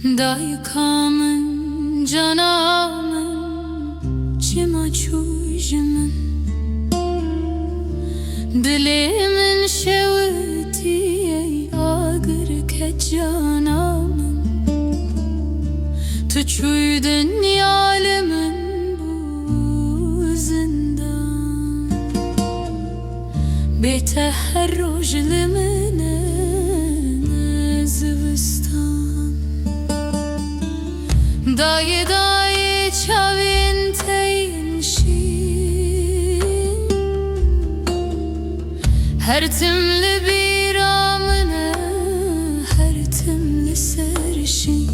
Daykamın canamın cima çujımın Dilimin şevtiye ağır ke canamın Tuçuydun yalimin bu zindan Beteherruj limine zivistan Dayı dayı çavin teyin şin Her timli bir amına Her timli serşin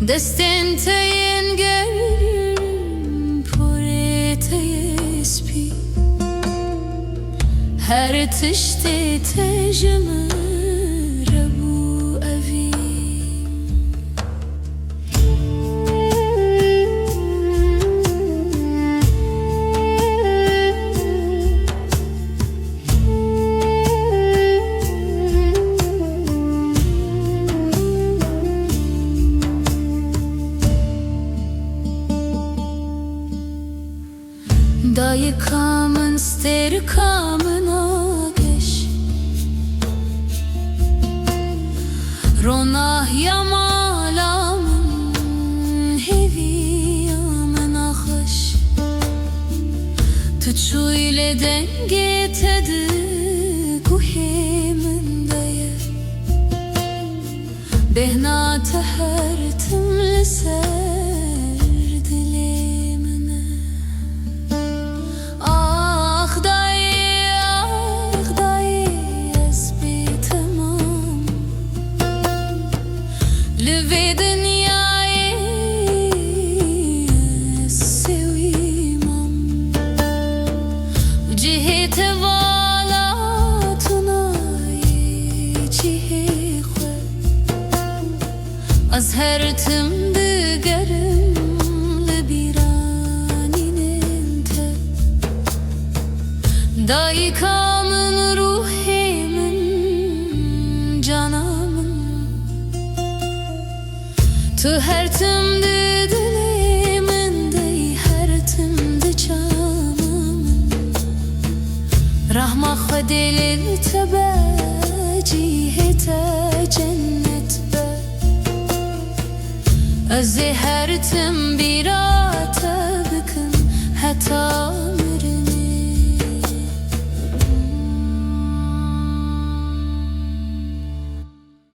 Destin teyin gelim Pure teyespi Her tişti tecimi Dayı kamın steri kamına geç Ronah yamalamın hevi yamına hoş Tuçuyla denge tedi kuhimin dayı Behnatı her timli ser Ve dünyayı sevimam Cihete vala tunayı cihekwe Az her tımdı gerim Lebiraninin te Dayı kamın ruhimin canamın Tu her timde dilimin dey her timde canımın Rahma xwedelil tebe cihete cennet be Ez her tim birate bikin heta